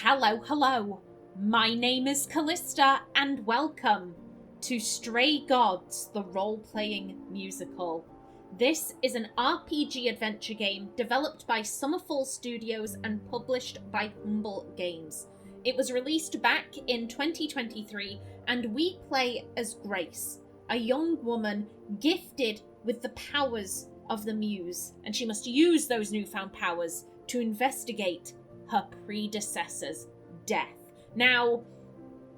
Hello, hello. My name is Callista, and welcome to Stray Gods, the role-playing musical. This is an RPG adventure game developed by Summerfall Studios and published by Humble Games. It was released back in 2023, and we play as Grace, a young woman gifted with the powers of the Muse, and she must use those newfound powers to investigate her predecessor's death. Now,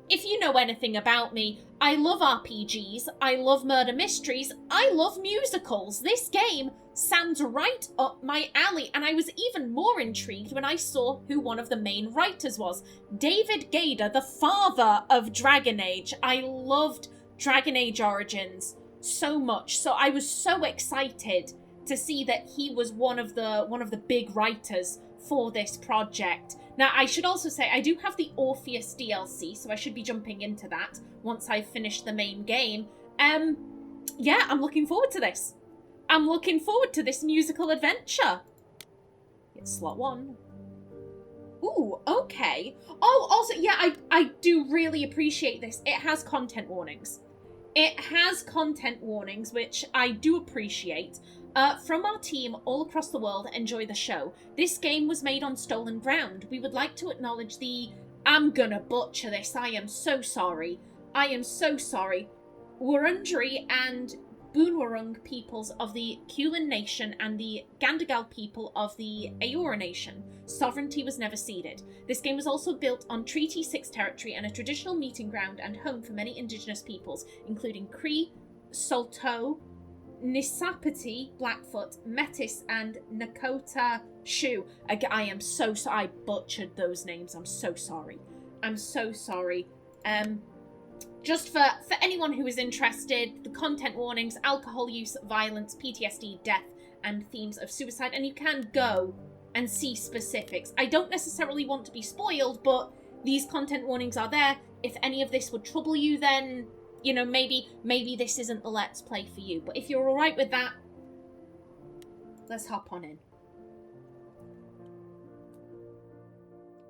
if you know anything about me, I love RPGs, I love murder mysteries, I love musicals. This game sounds right up my alley, and I was even more intrigued when I saw who one of the main writers was. David Gaider, the father of Dragon Age. I loved Dragon Age Origins so much, so I was so excited to see that he was one of the big writers for this project. Now, I should also say, I do have the Orpheus DLC, so I should be jumping into that once I've finished the main game. Yeah, I'm looking forward to this. I'm looking forward to this musical adventure. It's slot 1. Ooh, okay. Oh, also, yeah, I do really appreciate this. It has content warnings. It has content warnings, which I do appreciate. From our team all across the world, enjoy the show. This game was made on stolen ground. We would like to acknowledge the... I'm gonna butcher this. I am so sorry. I am so sorry. Wurundjeri and Boonwurrung peoples of the Kulin Nation and the Gandagal people of the Eora Nation. Sovereignty was never ceded. This game was also built on Treaty 6 territory and a traditional meeting ground and home for many indigenous peoples, including Cree, Saulteaux, Nisapati, Blackfoot, Metis, and Nakota Shu. I am so sorry. I butchered those names. I'm so sorry. I'm so sorry. Just for anyone who is interested, the content warnings: alcohol use, violence, PTSD, death, and themes of suicide. And you can go and see specifics. I don't necessarily want to be spoiled, but these content warnings are there. If any of this would trouble you, then... you know, maybe this isn't the Let's Play for you. But if you're alright with that, let's hop on in.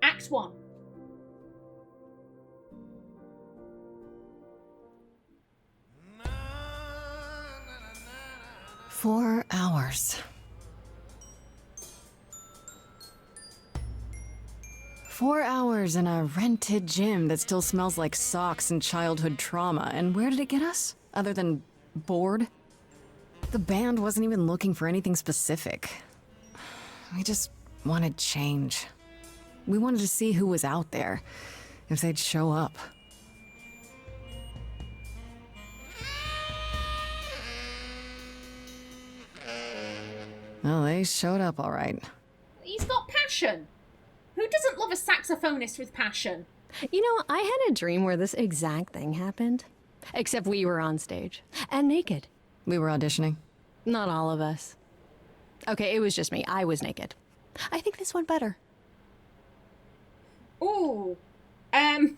Act 1. "4 hours. 4 hours in a rented gym that still smells like socks and childhood trauma. And where did it get us? Other than bored? The band wasn't even looking for anything specific. We just wanted change. We wanted to see who was out there, if they'd show up. Well, they showed up all right. He's got passion. Who doesn't love a saxophonist with passion? You know, I had a dream where this exact thing happened. Except we were on stage. And naked. We were auditioning. Not all of us. Okay, it was just me. I was naked. I think this went better. Ooh. Who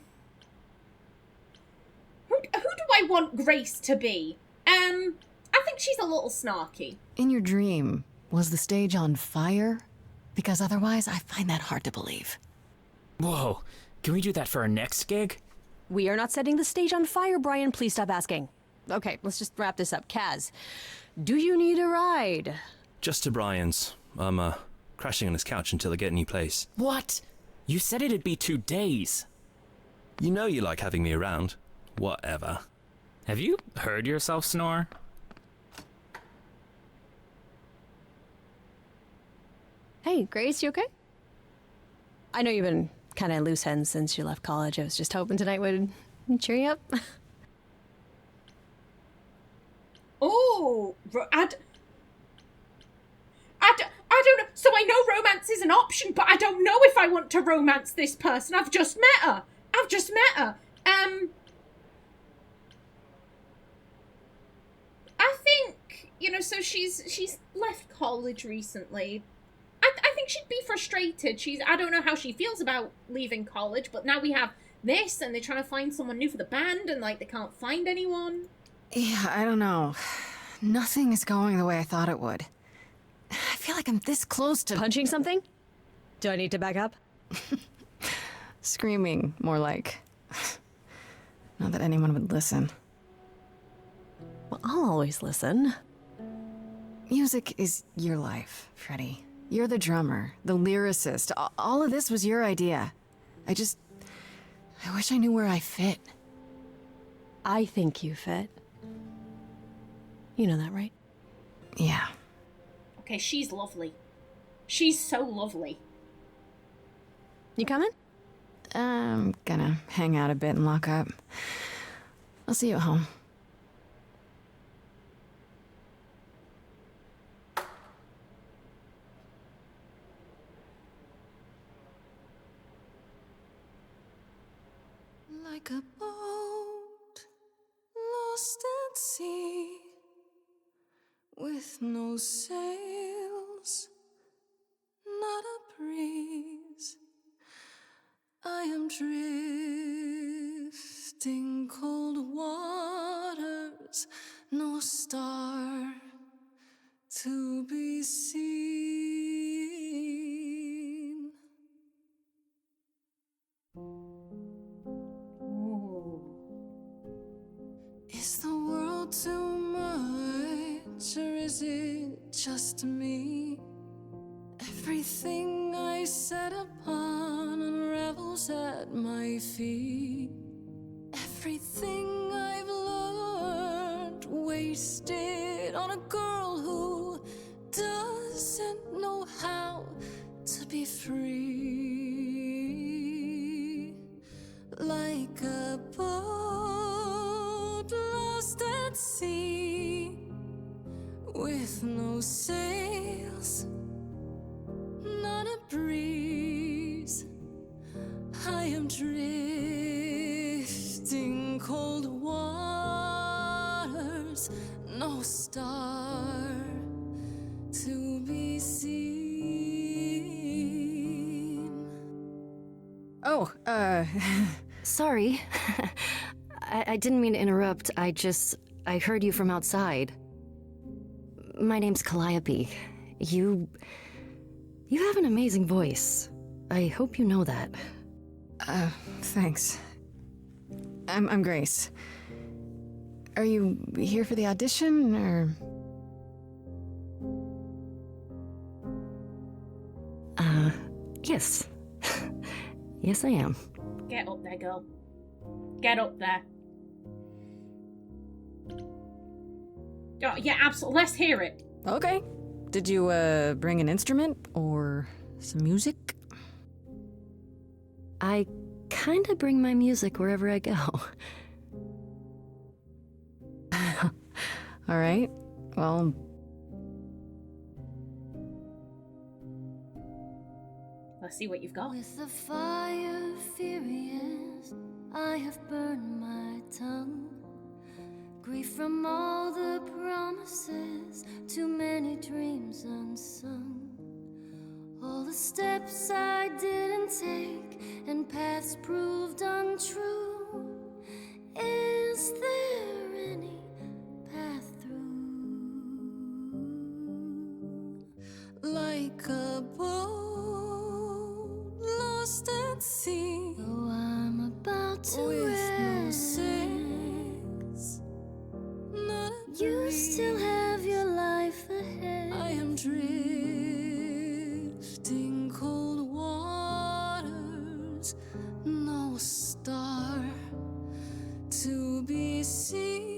do I want Grace to be? I think she's a little snarky. In your dream, was the stage on fire? Because otherwise, I find that hard to believe. Whoa, can we do that for our next gig? We are not setting the stage on fire, Brian. Please stop asking. Okay, let's just wrap this up. Kaz, do you need a ride? Just to Brian's. I'm, crashing on his couch until I get a new place. What? You said it'd be 2 days. You know you like having me around. Whatever. Have you heard yourself snore? Hey, Grace, you okay? I know you've been kind of loose ends since you left college. I was just hoping tonight would cheer you up. Oh, I don't know. So I know romance is an option, but I don't know if I want to romance this person. I've just met her. I think, you know, so she's left college recently. I think she'd be frustrated. I don't know how she feels about leaving college, but now we have this, and they're trying to find someone new for the band, and, like, they can't find anyone. Yeah, I don't know. Nothing is going the way I thought it would. I feel like I'm this close to... Punching something? Do I need to back up? Screaming, more like. Not that anyone would listen. Well, I'll always listen. Music is your life, Freddie. You're the drummer, the lyricist. All of this was your idea. I wish I knew where I fit. I think you fit. You know that, right? Yeah. Okay, she's lovely. She's so lovely. You coming? I'm gonna hang out a bit and lock up. I'll see you at home. Like a boat lost at sea, with no sails, not a breeze. I am drifting cold waters, no star to be seen. Ooh. Is the world too much, or is it just me? Everything I set upon unravels at my feet. Everything I've learned wasted on a girl who doesn't know how to be free. Like a boat lost at sea, with no sails, not a breeze. I am drifting cold waters, no star to be seen. Oh, Sorry. I didn't mean to interrupt. I heard you from outside. My name's Calliope. You have an amazing voice. I hope you know that. Thanks. I'm Grace. Are you here for the audition, or? Yes. Yes, I am. Get up there, girl. Get up there. Oh, yeah, absolutely. Let's hear it. Okay. Did you, bring an instrument, or some music? I kinda bring my music wherever I go. All right. Well, Let's see what you've got. With the fire furious, I have burned my tongue. Grief from all the promises, too many dreams unsung. All the steps I didn't take and paths proved untrue. Is there any path through? like a boat lost at sea, Though I'm about to with no end, sails, not a you breeze. still have your life ahead. I am drifting cold waters, no star to be seen.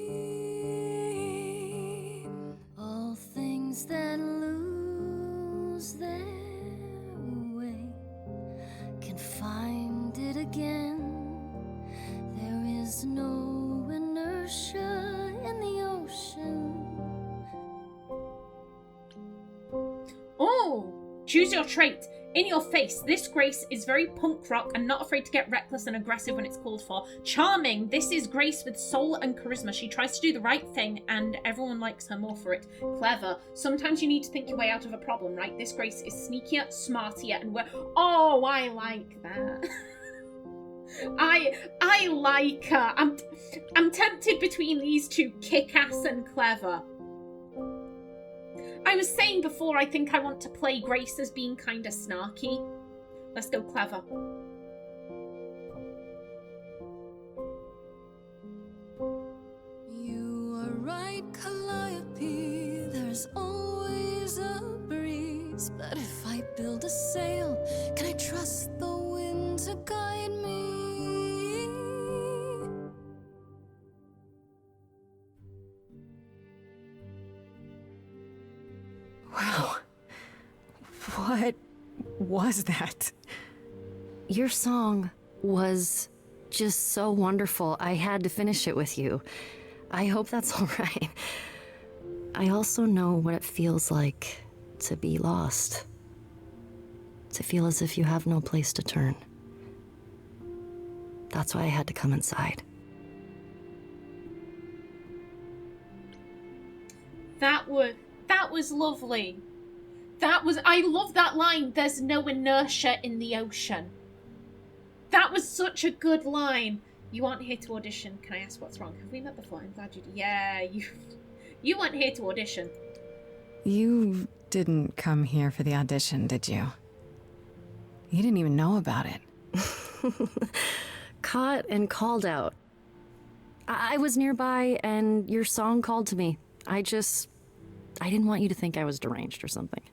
All things that lose their way can find it again. There is no inertia in the ocean. Oh, choose your trait. In your face, this Grace is very punk rock and not afraid to get reckless and aggressive when it's called for. Charming, this is Grace with soul and charisma. She tries to do the right thing and everyone likes her more for it. Clever, sometimes you need to think your way out of a problem, right? This Grace is sneakier, smartier, and oh, I like that. I like her. I'm tempted between these two, kick-ass and clever. I was saying before, I think I want to play Grace as being kind of snarky. Let's go clever. winds, but if I build a sail, can I trust the wind to guide me? Wow. What was that? Your song was just so wonderful. I had to finish it with you. I hope that's all right. I also know what it feels like to be lost. To feel as if you have no place to turn. That's why I had to come inside. That was lovely. I love that line, there's no inertia in the ocean. That was such a good line. You aren't here to audition. Can I ask what's wrong? Have we met before? I'm glad you did. Yeah, you weren't here to audition. You didn't come here for the audition, did you? You didn't even know about it. Caught and called out. I was nearby and your song called to me. I didn't want you to think I was deranged or something.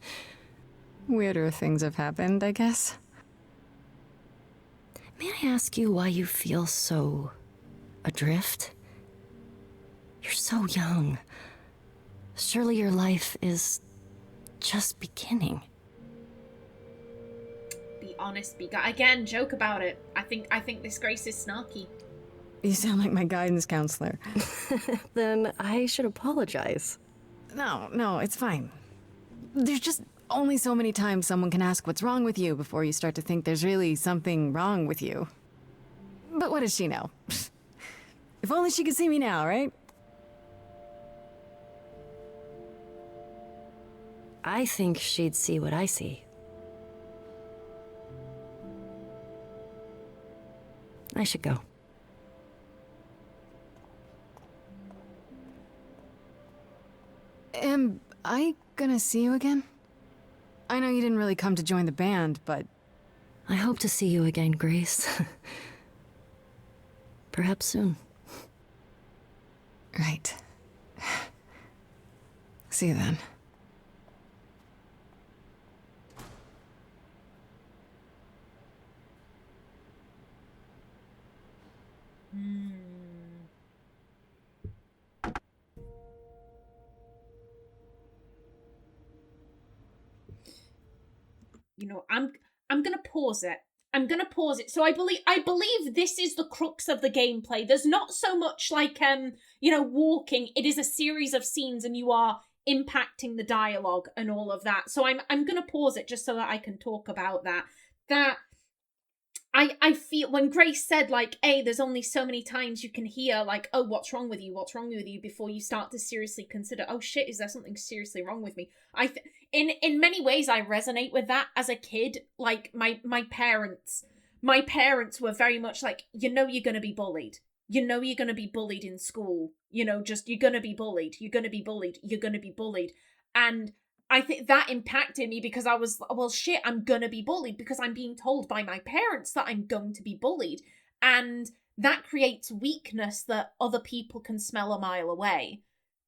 Weirder things have happened, I guess. May I ask you why you feel so adrift? You're so young. Surely your life is just beginning. Be honest, again, joke about it. I think this Grace is snarky. You sound like my guidance counselor. Then I should apologize. No, it's fine. There's just only so many times someone can ask what's wrong with you before you start to think there's really something wrong with you. But what does she know? If only she could see me now, right? I think she'd see what I see. I should go. Am I gonna see you again? I know you didn't really come to join the band, but... I hope to see you again, Grace. Perhaps soon. Right. See you then. You know, I'm gonna pause it. I'm gonna pause it. So I believe this is the crux of the gameplay. There's not so much like walking. It is a series of scenes, and you are impacting the dialogue and all of that. So I'm gonna pause it just so that I can talk about that. That I feel when Grace said like, "Hey, there's only so many times you can hear like, oh, what's wrong with you? What's wrong with you?" before you start to seriously consider, "Oh shit, is there something seriously wrong with me?" In many ways, I resonate with that as a kid. Like my parents were very much like, you're gonna be bullied. You're gonna be bullied in school. You're gonna be bullied. You're gonna be bullied. You're gonna be bullied. And I think that impacted me because I was, well, shit, I'm gonna be bullied because I'm being told by my parents that I'm going to be bullied. And that creates weakness that other people can smell a mile away.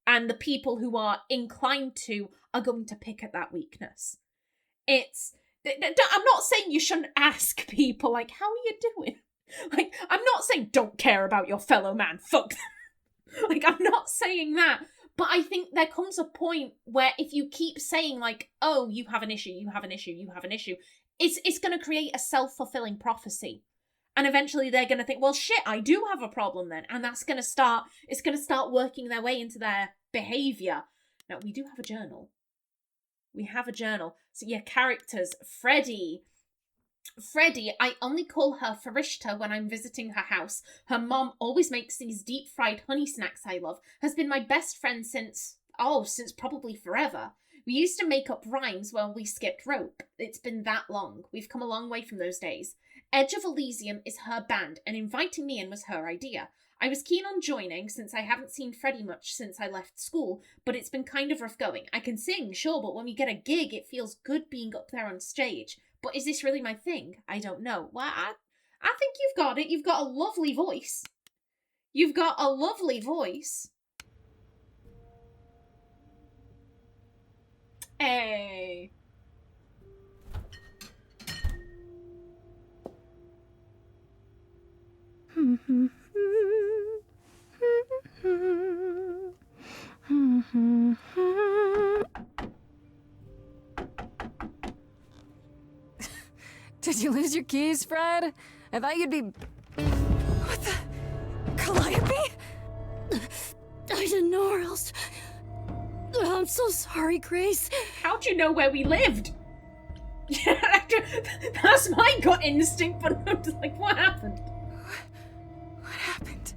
And the people who are inclined to are going to pick at that weakness. I'm not saying you shouldn't ask people, like, how are you doing? Like, I'm not saying don't care about your fellow man, fuck them. Like, I'm not saying that. But I think there comes a point where if you keep saying, like, oh, you have an issue, you have an issue, you have an issue, it's going to create a self-fulfilling prophecy. And eventually they're going to think, well, shit, I do have a problem then. And it's going to start working their way into their behavior. Now, we do have a journal. We have a journal. So, yeah, characters. Freddie, I only call her Farishta when I'm visiting her house. Her mom always makes these deep-fried honey snacks I love. Has been my best friend since probably forever. We used to make up rhymes while we skipped rope. It's been that long. We've come a long way from those days. Edge of Elysium is her band, and inviting me in was her idea. I was keen on joining, since I haven't seen Freddie much since I left school, but it's been kind of rough going. I can sing, sure, but when we get a gig, it feels good being up there on stage. But is this really my thing? I don't know. Well, I think you've got it. You've got a lovely voice. You've got a lovely voice. Hey. Did you lose your keys, Fred? I thought you'd be... What the... Calliope? I didn't know or else. I'm so sorry, Grace. How'd you know where we lived? Yeah, that's my gut instinct, but I'm just like, what happened? What happened?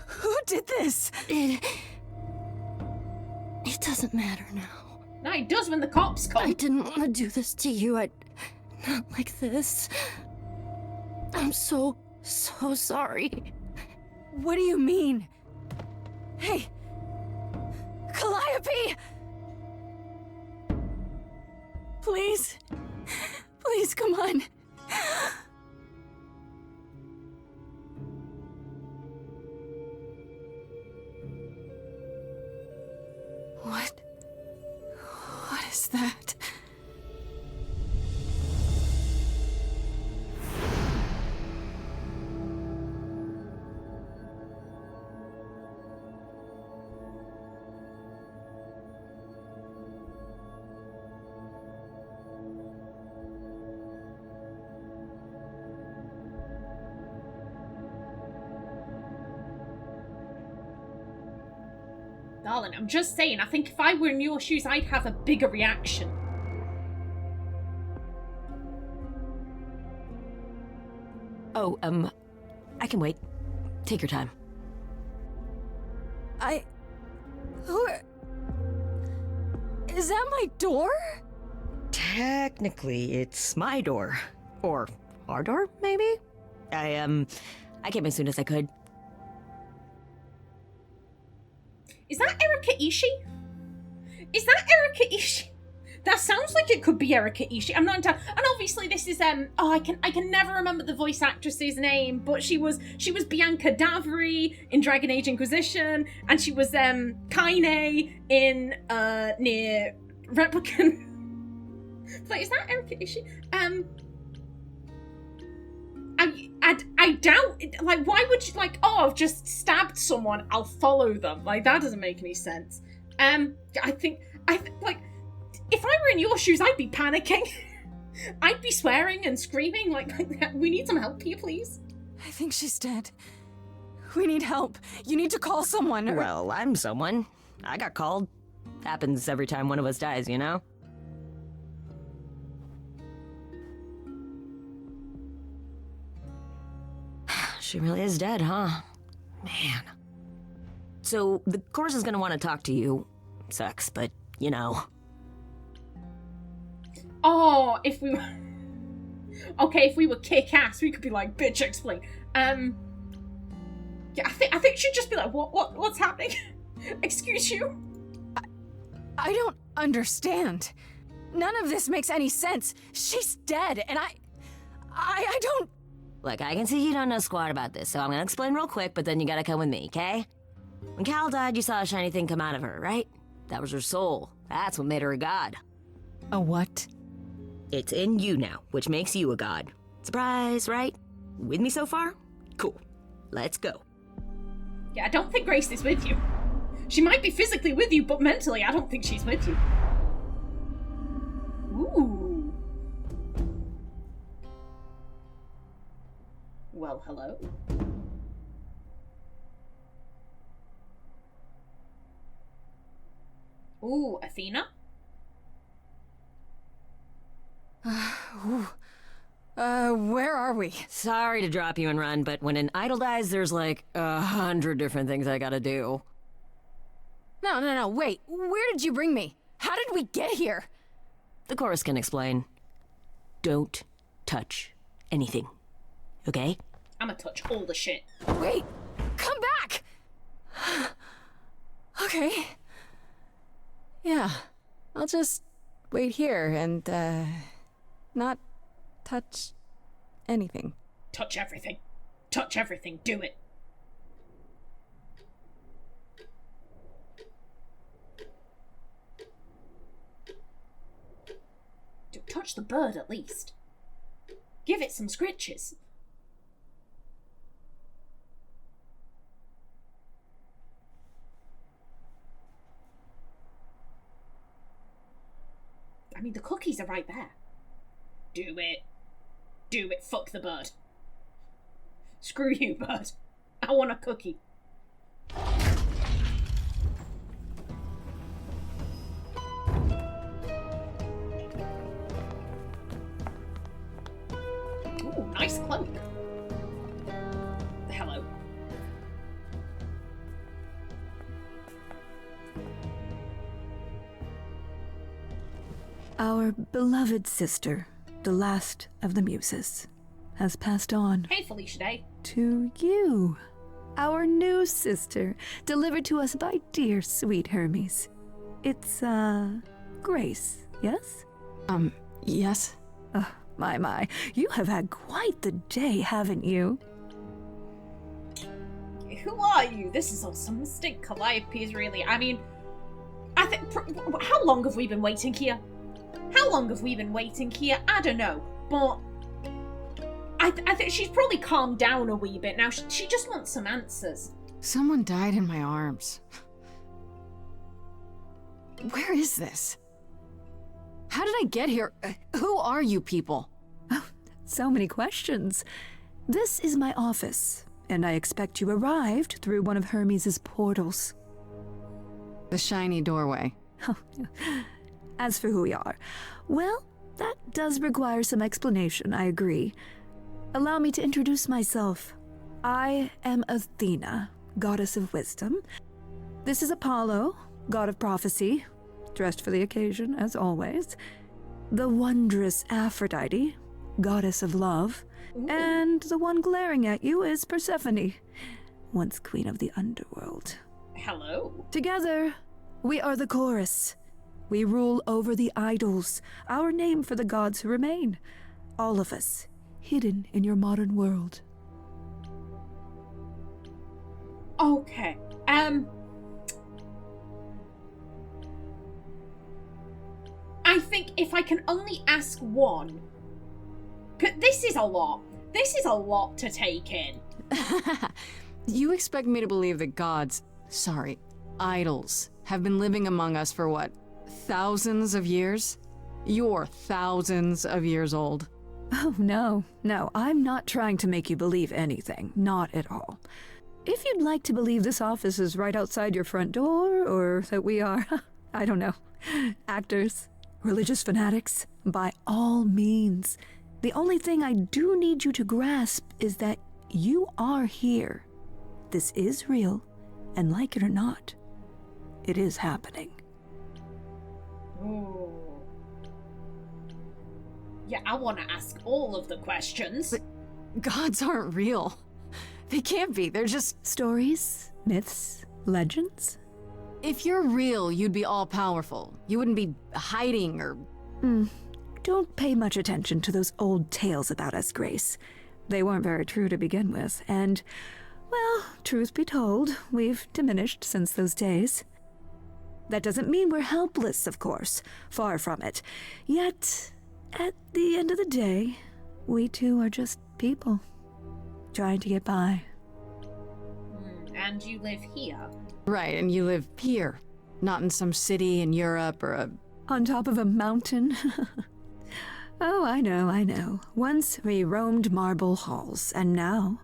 Who did this? It doesn't matter now. No, it does when the cops come. I didn't want to do this to you. Not like this. I'm so sorry. What do you mean? Hey! Calliope! Please? Please, come on. What is that? Darling, I'm just saying, I think if I were in your shoes, I'd have a bigger reaction. Oh, I can wait. Take your time. Is that my door? Technically, it's my door. Or our door, maybe? I came as soon as I could. Is that Erika Ishii? Is that Erika Ishii? That sounds like it could be Erika Ishii. I'm not entirely... And obviously this is, I can never remember the voice actress's name, but she was Bianca Davry in Dragon Age Inquisition, and she was, Kaine in, near Replicant. But is that Erika Ishii? I doubt, like, why would you, like, oh, I've just stabbed someone, I'll follow them. Like, that doesn't make any sense. I think, like, if I were in your shoes, I'd be panicking. I'd be swearing and screaming, like, we need some help here, please. I think she's dead. We need help. You need to call someone. Well, I'm someone. I got called. Happens every time one of us dies, you know? She really is dead, huh? Man. So, the course is gonna want to talk to you. Sucks, but, you know. Oh, if we were... Okay, if we were kick-ass, we could be like, bitch, explain. Yeah, I think she'd just be like, what's happening? Excuse you? I don't understand. None of this makes any sense. She's dead, and I don't... Look, I can see you don't know squat about this, so I'm gonna explain real quick, but then you gotta come with me, okay? When Cal died, you saw a shiny thing come out of her, right? That was her soul. That's what made her a god. A what? It's in you now, which makes you a god. Surprise, right? With me so far? Cool. Let's go. Yeah, I don't think Grace is with you. She might be physically with you, but mentally, I don't think she's with you. Ooh. Well, hello. Ooh, Athena? Where are we? Sorry to drop you and run, but when an idol dies, there's like 100 different things I gotta do. No, wait. Where did you bring me? How did we get here? The chorus can explain. Don't touch anything. Okay? I'ma touch all the shit. Wait! Come back! Okay. Yeah. I'll just wait here and, not touch anything. Touch everything. Touch everything. Do it. Touch the bird at least. Give it some scritches. mean, the cookies are right there. Do it. Do it. Fuck the bird. Screw you, bird. I want a cookie. Ooh, nice cloak. Hello. Our beloved sister, the last of the Muses, has passed on. Hey, Felicia Day. To you, our new sister, delivered to us by dear sweet Hermes. It's, Grace, yes? Yes? Oh, my. You have had quite the day, haven't you? Who are you? This is all some mistake. Calliope is really... I mean, I think... How long have we been waiting here? How long have we been waiting here? I don't know, but I think she's probably calmed down a wee bit now. She just wants some answers. Someone died in my arms. Where is this? How did I get here? Who are you people? Oh, so many questions. This is my office, and I expect you arrived through one of Hermes' portals. The shiny doorway. Oh, as for who we are, well, that does require some explanation, I agree. Allow me to introduce myself. I am Athena, goddess of wisdom. This is Apollo, god of prophecy, dressed for the occasion, as always. The wondrous Aphrodite, goddess of love. Ooh. And the one glaring at you is Persephone, once queen of the underworld. Hello. Together, we are the chorus. We rule over the idols, our name for the gods who remain. All of us, hidden in your modern world. Okay. I think if I can only ask one... This is a lot. This is a lot to take in. You expect me to believe that gods, sorry, idols, have been living among us for what? Thousands of years? You're thousands of years old. Oh, no, I'm not trying to make you believe anything. Not at all. If you'd like to believe this office is right outside your front door, or that we are, I don't know, actors, religious fanatics, by all means. The only thing I do need you to grasp is that you are here. This is real, and like it or not, it is happening. Ooh. Yeah, I want to ask all of the questions. But gods aren't real. They can't be. They're just... Stories, myths, legends. If you're real, you'd be all-powerful. You wouldn't be hiding or... Don't pay much attention to those old tales about us, Grace. They weren't very true to begin with, and, well, truth be told, we've diminished since those days. That doesn't mean we're helpless, of course. Far from it. Yet, at the end of the day, we too are just people, trying to get by. And you live here? Right, and you live here, not in some city in Europe or a... On top of a mountain? Oh, I know. Once we roamed marble halls, and now,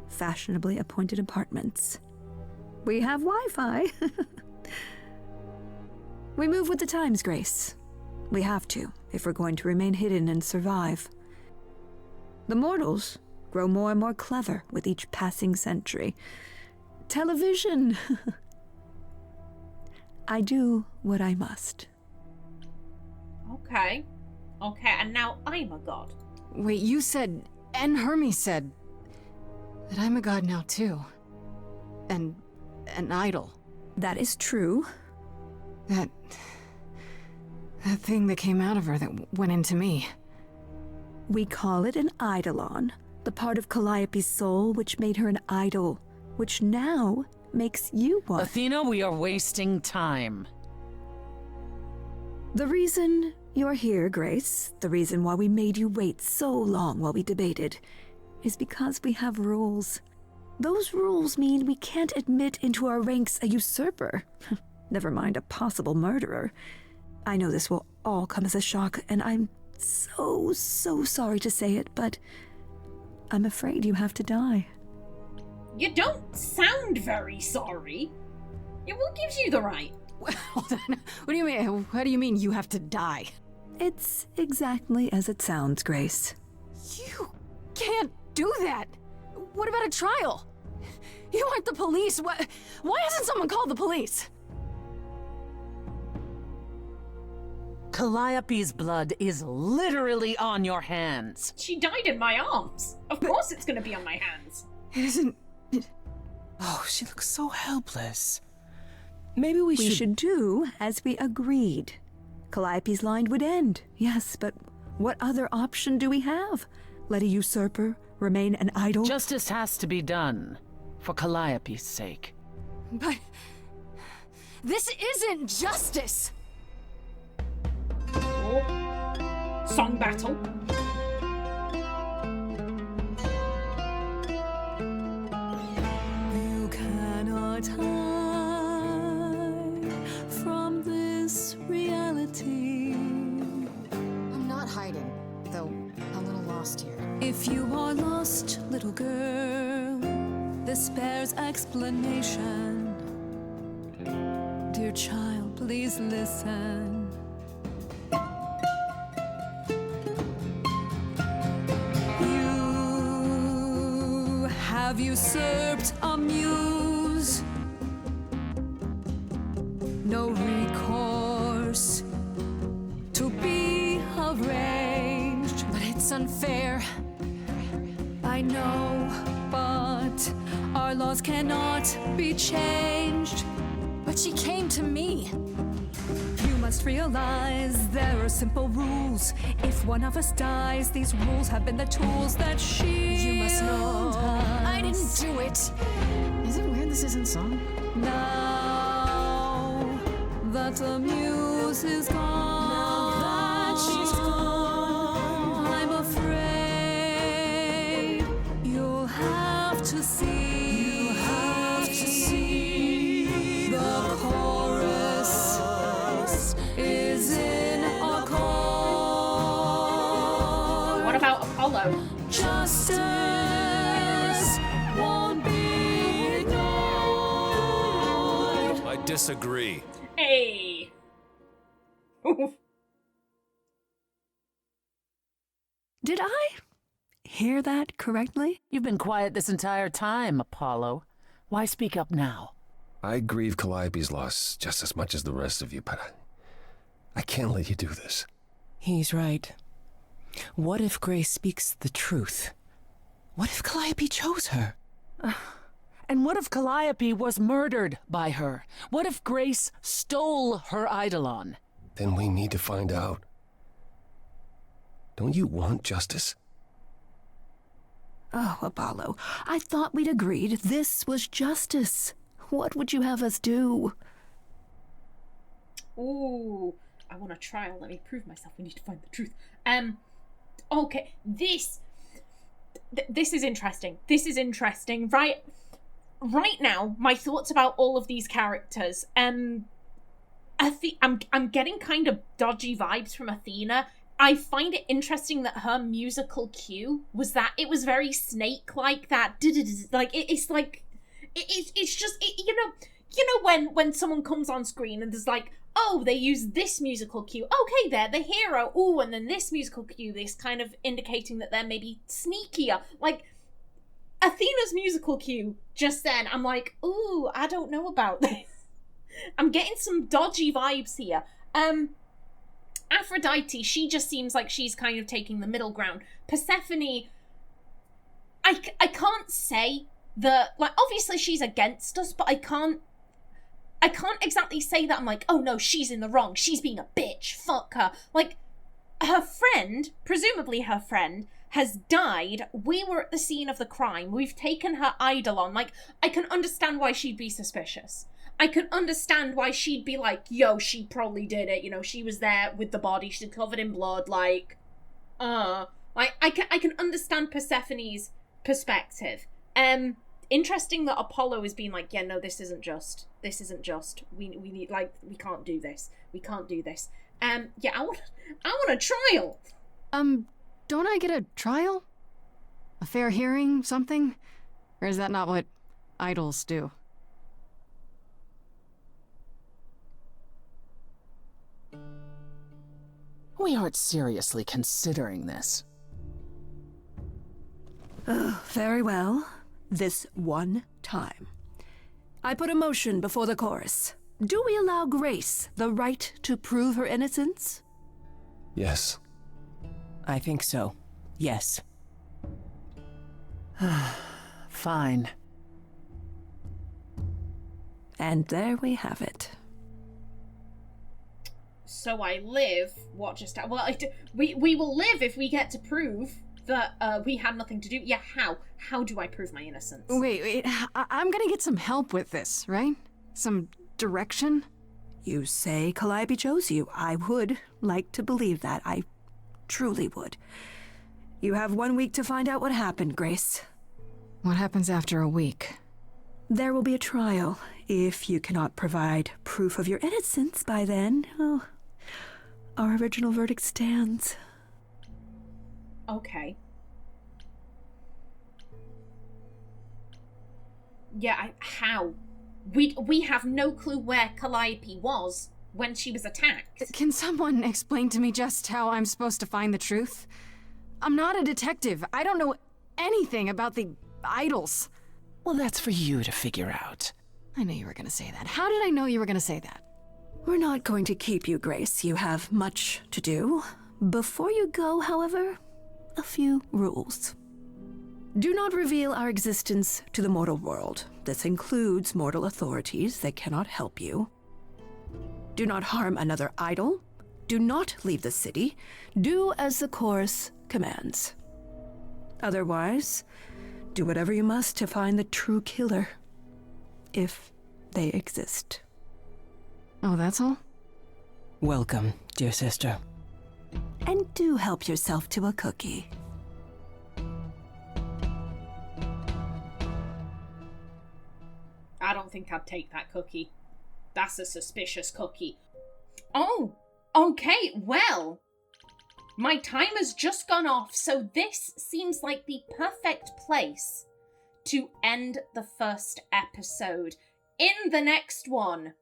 fashionably appointed apartments. We have Wi-Fi. We move with the times, Grace. We have to, if we're going to remain hidden and survive. The mortals grow more and more clever with each passing century. Television! I do what I must. Okay, and now I'm a god. Wait, you said, and Hermes said, that I'm a god now too. And an idol. That is true. That thing that came out of her that went into me. We call it an eidolon, the part of Calliope's soul which made her an idol, which now makes you one. Athena, we are wasting time. The reason you're here, Grace, the reason why we made you wait so long while we debated, is because we have rules. Those rules mean we can't admit into our ranks a usurper. Never mind a possible murderer. I know this will all come as a shock, and I'm so sorry to say it, but I'm afraid you have to die. You don't sound very sorry. What gives you the right? Hold on. What do you mean? What do you mean you have to die? It's exactly as it sounds, Grace. You can't do that. What about a trial? You aren't the police. Why hasn't someone called the police? Calliope's blood is literally on your hands. She died in my arms. Of course it's going to be on my hands. It isn't... Oh, she looks so helpless. Maybe we should do as we agreed. Calliope's line would end, yes, but what other option do we have? Let a usurper remain an idol? Justice has to be done, for Calliope's sake. But... this isn't justice! Oh. Song battle. You cannot hide from this reality. I'm not hiding, though a little lost here. If you are lost, little girl, this bears explanation. Dear child, please listen. You have usurped a muse. No recourse to be arranged. But it's unfair. I know, but our laws cannot be changed. But she came to me. You must realize there are simple rules. If one of us dies, these rules have been the tools that she. You must know I didn't do it. Is it weird this isn't song? Now that the muse is gone, I'm afraid you'll have to see. The chorus is in accord. What about Apollo? Justice won't be ignored. I disagree. Hey. Did I hear that correctly? You've been quiet this entire time, Apollo. Why speak up now? I grieve Calliope's loss just as much as the rest of you, but I can't let you do this. He's right. What if Grace speaks the truth? What if Calliope chose her? And what if Calliope was murdered by her? What if Grace stole her eidolon? Then we need to find out. Don't you want justice? Oh, Apollo, I thought we'd agreed this was justice. What would you have us do? Ooh, I want a trial. Let me prove myself. We need to find the truth. Okay, this is interesting. This is interesting. Right now, my thoughts about all of these characters. I'm getting kind of dodgy vibes from Athena. I find it interesting that her musical cue was that it was very snake-like. That like it's just you know when someone comes on screen and there's like, oh, they use this musical cue. Okay, they're the hero. Ooh, and then this musical cue, this kind of indicating that they're maybe sneakier. Like Athena's musical cue just then, I'm like, ooh, I don't know about this. I'm getting some dodgy vibes here. Aphrodite, she just seems like she's kind of taking the middle ground. Persephone, I can't say that, like, obviously she's against us, but I can't exactly say that I'm like, oh no, she's in the wrong, she's being a bitch, fuck her. Like, her friend, presumably her friend, has died. We were at the scene of the crime. We've taken her eidolon. Like, I can understand why she'd be suspicious. I can understand why she'd be like, yo, she probably did it. You know, she was there with the body. She's covered in blood. Like, I can understand Persephone's perspective. Interesting that Apollo is being like, yeah, no, this isn't just. This isn't just. We need, like, we can't do this. We can't do this. Yeah, I want a trial. Don't I get a trial? A fair hearing, something? Or is that not what idols do? We aren't seriously considering this. Very well. This one time. I put a motion before the chorus. Do we allow Grace the right to prove her innocence? Yes. I think so. Yes. Fine. And there we have it. So I live. What just? Well, we will live if we get to prove that we had nothing to do. Yeah, how? How do I prove my innocence? Wait, I'm gonna get some help with this, right? Some direction? You say Calliope chose you. I would like to believe that. I truly would. You have 1 week to find out what happened, Grace. What happens after a week? There will be a trial. If you cannot provide proof of your innocence by then, oh, our original verdict stands. Okay. Yeah, how? We have no clue where Calliope was when she was attacked. Can someone explain to me just how I'm supposed to find the truth? I'm not a detective. I don't know anything about the idols. Well, that's for you to figure out. I knew you were gonna say that. How did I know you were gonna say that? We're not going to keep you, Grace. You have much to do. Before you go, however, a few rules. Do not reveal our existence to the mortal world. This includes mortal authorities that cannot help you. Do not harm another idol. Do not leave the city. Do as the chorus commands. Otherwise, do whatever you must to find the true killer, if they exist. Oh, that's all? Welcome, dear sister. And do help yourself to a cookie. I don't think I'd take that cookie. That's a suspicious cookie. Oh, okay, well. My timer's just gone off, so this seems like the perfect place to end the first episode. In the next one,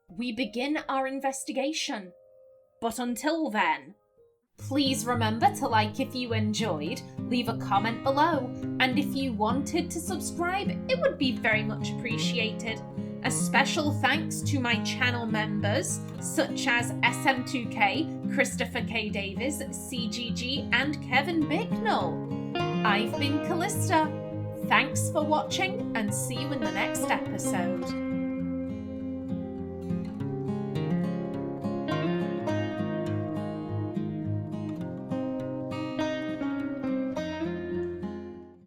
we begin our investigation. But until then, please remember to like if you enjoyed, leave a comment below, and if you wanted to subscribe, it would be very much appreciated. A special thanks to my channel members, such as SM2K, Christopher K. Davies, CGG, and Kevin Bicknell. I've been Callista. Thanks for watching, and see you in the next episode.